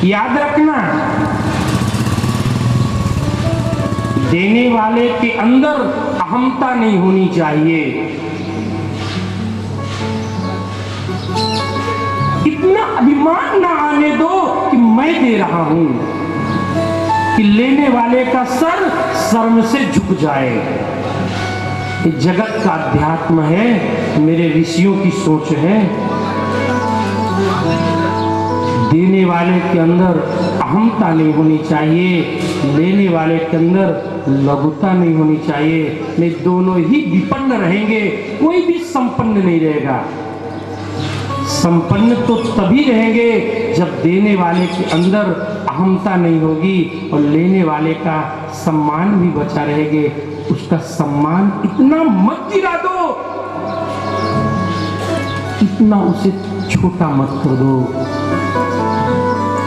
याद रखना, देने वाले के अंदर अहमता नहीं होनी चाहिए। इतना अभिमान ना आने दो कि मैं दे रहा हूं, कि लेने वाले का सर शर्म से झुक जाए। ये जगत का अध्यात्म है, मेरे ऋषियों की सोच है। देने वाले के अंदर अहमता नहीं होनी चाहिए, लेने वाले के अंदर लघुता नहीं होनी चाहिए। नहीं, दोनों ही विपन्न रहेंगे, कोई भी संपन्न नहीं रहेगा। संपन्न तो तभी रहेंगे जब देने वाले के अंदर अहमता नहीं होगी और लेने वाले का सम्मान भी बचा रहेगे। उसका सम्मान इतना मत गिरा दो, इतना उसे छोटा मत कर दो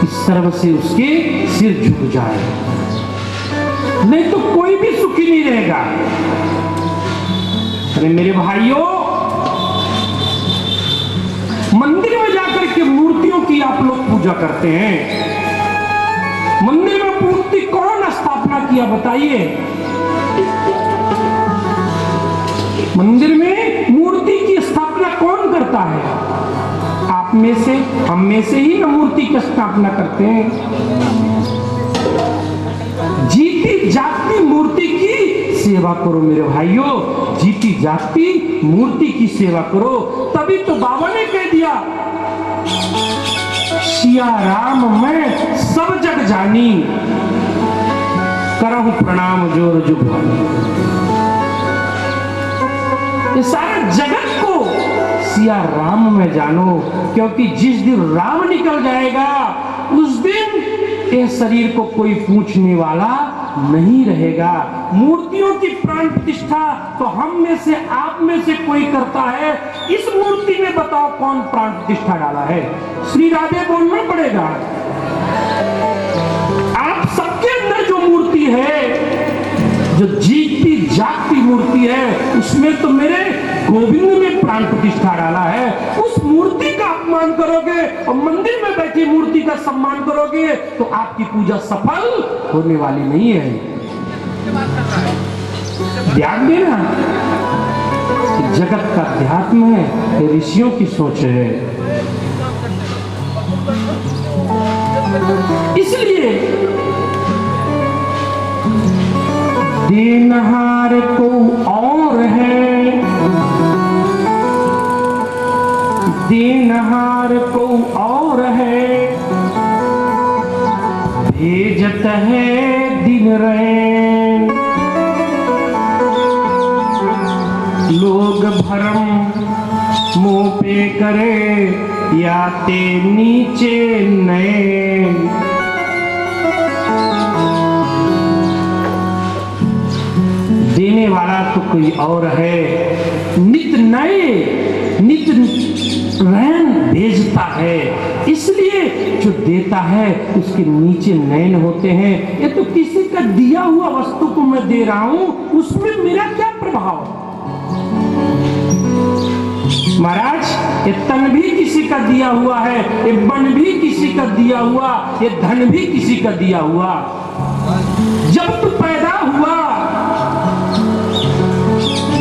कि सर्व से उसके सिर झुक जाए। नहीं तो कोई भी सुखी नहीं रहेगा। अरे मेरे भाइयों, मंदिर में जाकर के मूर्तियों की आप लोग पूजा करते हैं। मंदिर में मूर्ति कौन स्थापना किया बताइए? मंदिर में मूर्ति की स्थापना कौन करता है? आप में से, हम में से ही ना मूर्ति की स्थापना करते हैं। जीती जागती मूर्ति की सेवा करो मेरे भाइयों, जीती जागती मूर्ति की सेवा करो। तभी तो बाबा ने कह दिया, सिया राम मैं सब जग जानी, करहु प्रणाम जोर जुगवानी। ये सारे जगत को सिया राम में जानो, क्योंकि जिस दिन राम निकल जाएगा उस दिन ये शरीर को कोई पूछने वाला नहीं रहेगा। मूर्तियों की प्राण प्रतिष्ठा तो हम में से, आप में से कोई करता है। इस मूर्ति में बताओ कौन प्राण प्रतिष्ठा डाला है? श्री राधे बोलना पड़ेगा। आप सबके अंदर जो मूर्ति है, जो जीती जागती मूर्ति है, उसमें तो मेरे गोविंद ने प्राण प्रतिष्ठा डाला है। उस मूर्ति का अपमान करोगे और मंदिर में बैठी मूर्ति का सम्मान करोगे तो आपकी पूजा सफल होने वाली नहीं है। ध्यान देना, जगत का अध्यात्म है, ऋषियों की सोच है। इसलिए देनहार को और है, देनहार को और है, भेजत है दिन रैन। लोग भरम मुंह पे करे, याते नीचे नैन। देने वाला तो कोई और है, नित नए नित नैन भेजता है। इसलिए जो देता है उसके नीचे नैन होते हैं। ये तो किसी का दिया हुआ वस्तु को मैं दे रहा हूं, उसमें मेरा क्या प्रभाव? महाराज, ये तन भी किसी का दिया हुआ है, ये बन भी किसी का दिया हुआ, ये धन भी किसी का दिया हुआ। जब तू पैदा हुआ,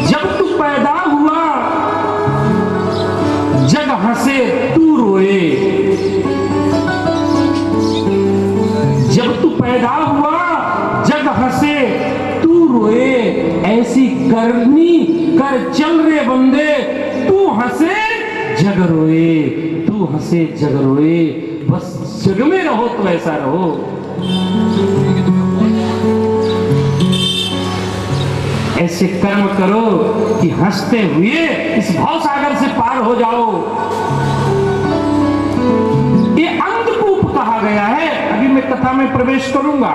जब तू पैदा हुआ, जग हंसे तू रोए। जब तू पैदा हुआ, जग हंसे तू रोए। ऐसी करनी कर चल रे बंदे, तू हंसे जग रोए, तू हंसे जग रोए। बस जग में रहो तो ऐसा रहो। ऐसे कर्म करो कि हंसते हुए इस भाव सागर से पार हो जाओ। ये अंधकूप कहा गया है। अभी मैं कथा में प्रवेश करूंगा।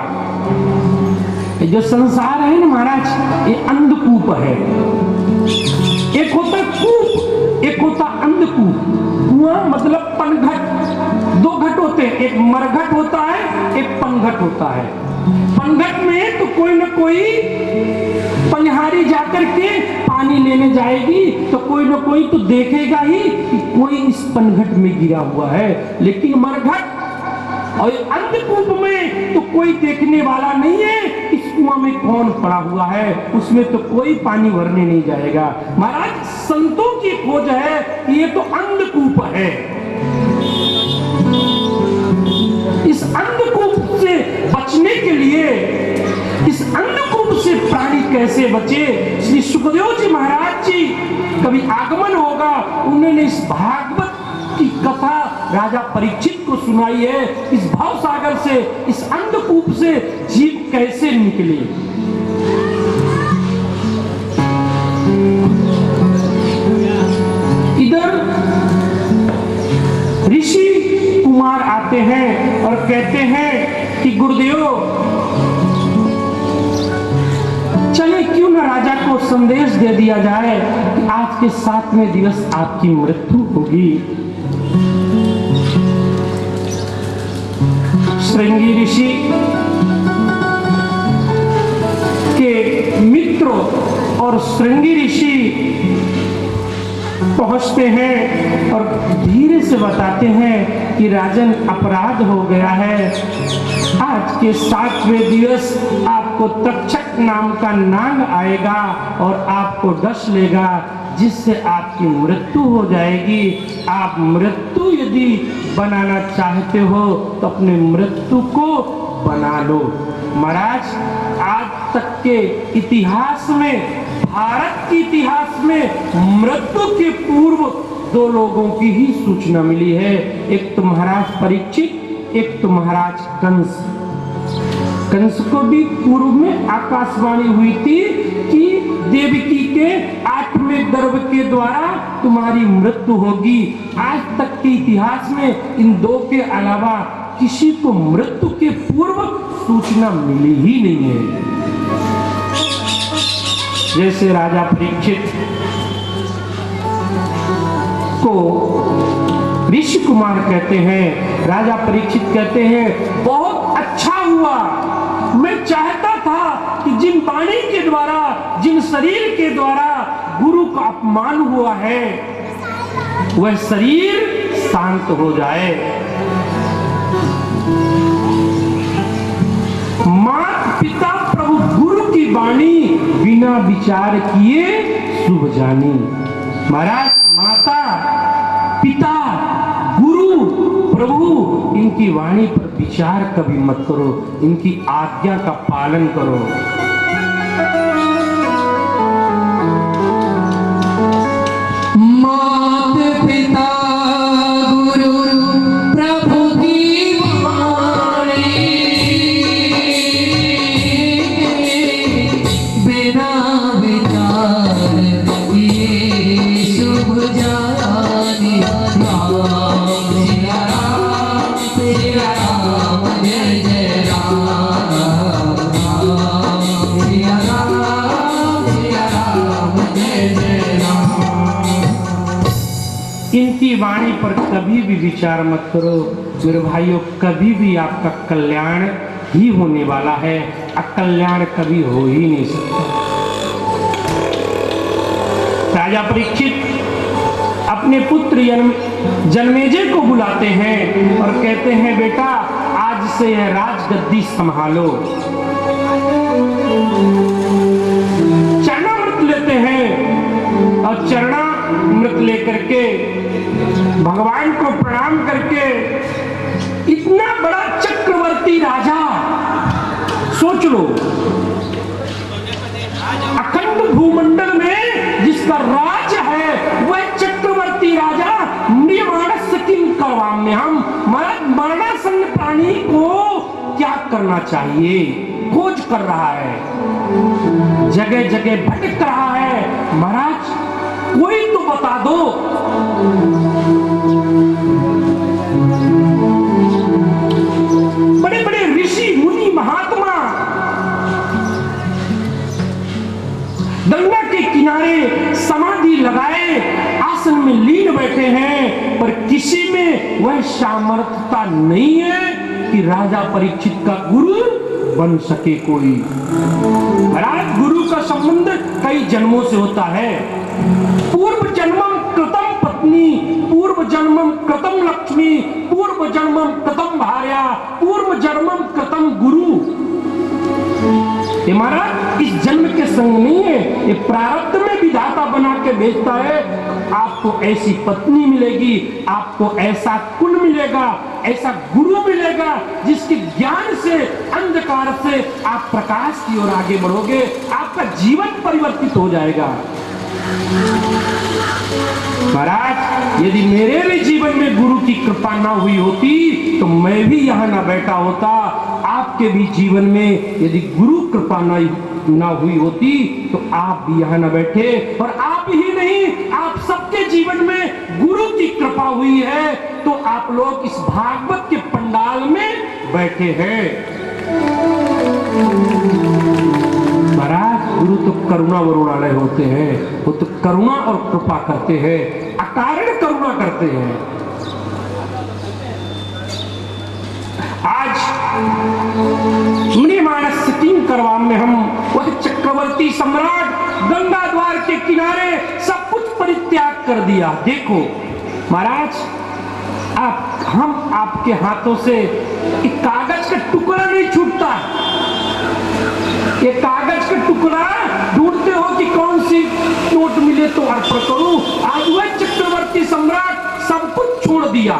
ये जो संसार है ना महाराज, ये अंधकूप है। एक होता कूप, एक होता अंधकूप। कुआं मतलब पनघट। दो घट होते हैं, एक मरघट होता है, एक पनघट होता है। पनघट में तो कोई ना कोई पनिहारी जाकर के पानी लेने जाएगी तो कोई ना कोई तो देखेगा ही कि कोई इस पनघट में गिरा हुआ है। लेकिन मरघट और अंधकूप में तो कोई देखने वाला नहीं है, इस कुआं में कौन पड़ा हुआ है, उसमें तो कोई पानी भरने नहीं जाएगा। महाराज संतों की खोज है कि ये तो अंधकूप है। इस अंधकूप से बचने के लिए, इस अंधकूप से प्राणी कैसे बचे, श्री सुखदेव जी महाराज जी कभी आगमन होगा, उन्होंने इस भागवत की कथा राजा परीक्षित को सुनाई है। इस भाव सागर से, इस अंधकूप से जीव कैसे निकले। इधर ऋषि कुमार आते हैं और कहते हैं कि गुरुदेव चले क्यों ना राजा को संदेश दे दिया जाए कि आज के 7वें दिवस आपकी मृत्यु होगी। श्रृंगी ऋषि के मित्र और श्रृंगी ऋषि पहुंचते हैं और धीरे से बताते हैं कि राजन अपराध हो गया है, आज के 7वें दिवस आपको तक्षक नाम का नाग आएगा और आपको डस लेगा, जिससे आपकी मृत्यु हो जाएगी। आप मृत्यु यदि बनाना चाहते हो तो अपने मृत्यु को बना लो। महाराज आज तक के इतिहास में, भारत के इतिहास में मृत्यु के पूर्व 2 लोगों की ही सूचना मिली है, एक तो महाराज परीक्षित, एक तो महाराज कंस। कंस को भी पूर्व में आकाशवाणी हुई थी कि देवकी के 8वें गर्भ के द्वारा तुम्हारी मृत्यु होगी। आज तक के इतिहास में इन 2 के अलावा किसी को मृत्यु के पूर्व सूचना मिली ही नहीं है। जैसे राजा परीक्षित को ऋषि कुमार कहते हैं, राजा परीक्षित कहते हैं बहुत अच्छा हुआ, मैं चाहता था कि जिन वाणी के द्वारा, जिन शरीर के द्वारा गुरु का अपमान हुआ है, वह शरीर शांत हो जाए। माता पिता प्रभु गुरु की वाणी बिना विचार किए शुभ जानी। महाराज माता पिता गुरु प्रभु इनकी वाणी पर विचार कभी मत करो, इनकी आज्ञा का पालन करो। माता पिता गुरु प्रभु की वाणी बिना विचार किए शुभ जानी। राम सिया राम सिया राम जय जय राम। राम सिया राम जय जय राम। इनकी वाणी पर कभी भी विचार मत करो मेरे भाइयों, कभी भी आपका कल्याण ही होने वाला है, अकल्याण कभी हो ही नहीं सकता। राजा परीक्षित अपने पुत्र जन्मेजय को बुलाते हैं और कहते हैं बेटा आज से यह राजगद्दी संभालो। चरणामृत लेते हैं और चरणामृत लेकर के भगवान को प्रणाम करके, इतना बड़ा चक्रवर्ती राजा, सोच लो अखंड भूमंडल में जिसका राज है वह चक्रवर्ती राजा मृमाणस किम करवाम्य हम। मरणासन्न प्राणी को क्या करना चाहिए, खोज कर रहा है, जगह जगह भटक रहा है। महाराज कोई तो बता दो। बड़े बड़े ऋषि मुनि महात्मा गंगा के किनारे समाधि लगाए आसन में लीन बैठे हैं, पर किसी में वह सामर्थ्यता नहीं है कि राजा परीक्षित का गुरु बन सके कोई। महाराज गुरु का संबंध कई जन्मों से होता है। पूर्व जन्मम कृतम पत्नी, पूर्व जन्मम कृतम लक्ष्मी, पूर्व पूर्व जन्मम कृतम भार्या पूर्व जन्मम कृतम गुरु। ये महाराज इस जन्म के संग नहीं है, ये प्रारब्ध में विधाता बना के भेजता है। आपको ऐसी पत्नी मिलेगी, आपको ऐसा कुल मिलेगा, ऐसा गुरु मिलेगा जिसके ज्ञान से अंधकार से आप प्रकाश की ओर आगे बढ़ोगे, आपका जीवन परिवर्तित हो जाएगा। महाराज यदि मेरे भी जीवन में गुरु की कृपा ना हुई होती तो मैं भी यहाँ ना बैठा होता। आपके भी जीवन में यदि गुरु कृपा ना हुई होती तो आप भी यहाँ ना बैठे। और आप ही नहीं, आप सबके जीवन में गुरु की कृपा हुई है तो आप लोग इस भागवत के पंडाल में बैठे हैं। महाराज गुरु तो करुणा वरुणालय होते हैं, वो तो करुणा और कृपा करते हैं, अकारण करुणा करते हैं। आज मुनिमानस किंकरवाम में हम वह चक्रवर्ती सम्राट गंगा द्वार के किनारे सब कुछ परित्याग कर दिया। देखो महाराज हम आपके हाथों से एक कागज का टुकड़ा नहीं छूटता। ये कागज का टुकड़ा ढूंढते हो कि कौन सी नोट मिले तो अर्पण करूं। आज वह चक्रवर्ती सम्राट सब कुछ छोड़ दिया।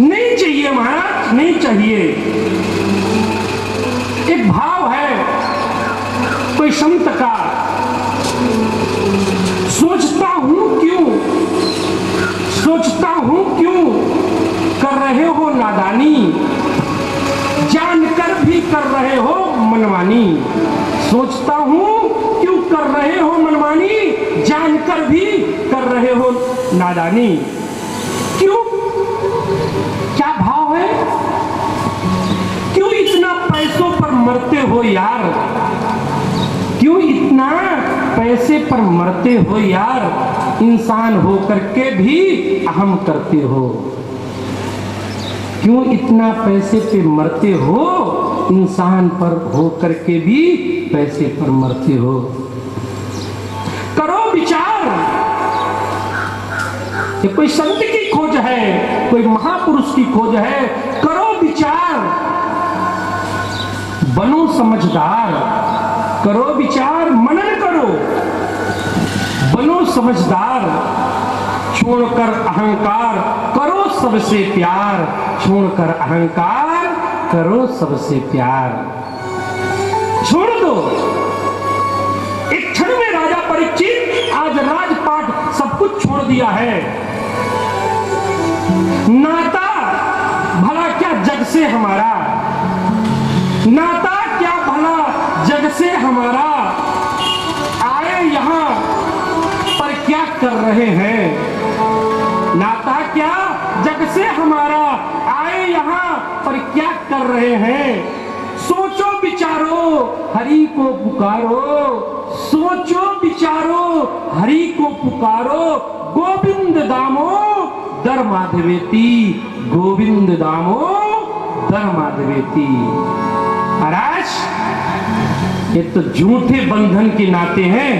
नहीं चाहिए महाराज, नहीं चाहिए। एक भाव है कोई संत का, सोचता हूं क्यों कर रहे हो नादानी, जानकर भी कर रहे हो मनमानी। सोचता हूं क्यों कर रहे हो मनमानी, जानकर भी कर रहे हो नादानी। क्यों, क्या भाव है? क्यों इतना पैसों पर मरते हो यार? क्यों इतना पैसे पर मरते हो यार? इंसान हो करके भी अहम करते हो। क्यों इतना पैसे पे मरते हो? इंसान पर हो करके भी पैसे पर मरते हो। करो विचार। ये कोई संत की खोज है, कोई महापुरुष की खोज है। करो विचार, बनो समझदार। करो विचार, मनन करो, बनो समझदार। छोड़कर अहंकार करो सबसे प्यार, छोड़कर अहंकार करो सबसे प्यार। छोड़ दो। एक क्षण में राजा परीक्षित आज राजपाट सब कुछ छोड़ दिया है। नाता भला क्या जग से हमारा, नाता क्या भला जग से हमारा। आए यहां पर क्या कर रहे हैं? नाता क्या जग से हमारा, आए यहां पर क्या कर रहे हैं? सोचो विचारो हरि को पुकारो, सोचो विचारो हरि को पुकारो। गोविंद दामो दर माधवेती, गोविंद दामो दर माधवेती। महाराज ये तो झूठे बंधन के नाते हैं।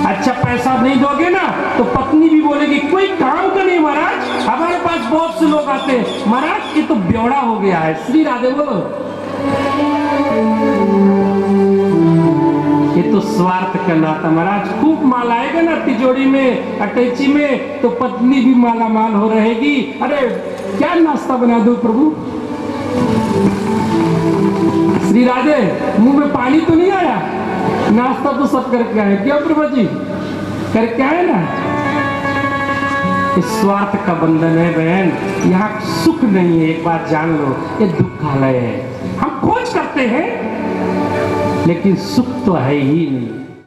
अच्छा पैसा नहीं दोगे ना तो पत्नी भी बोलेगी कोई काम का नहीं महाराज, हमारे पास बहुत से लोग आते हैं। महाराज ये तो ब्योड़ा हो गया है। श्री राधे बोलो। ये तो स्वार्थ का नाता महाराज। खूब माल आएगा ना तिजोरी में, अटैची में, तो पत्नी भी माला माल हो रहेगी। अरे क्या नाश्ता बना दो प्रभु? श्री राधे, मुंह में पानी तो नहीं आया? नाश्ता तो सब करके आए। क्यों प्रभु जी? करके आए ना। इस स्वार्थ का बंधन है बहन। यहाँ सुख नहीं है, एक बात जान लो, ये दुखालय है। हम खोज करते हैं लेकिन सुख तो है ही नहीं।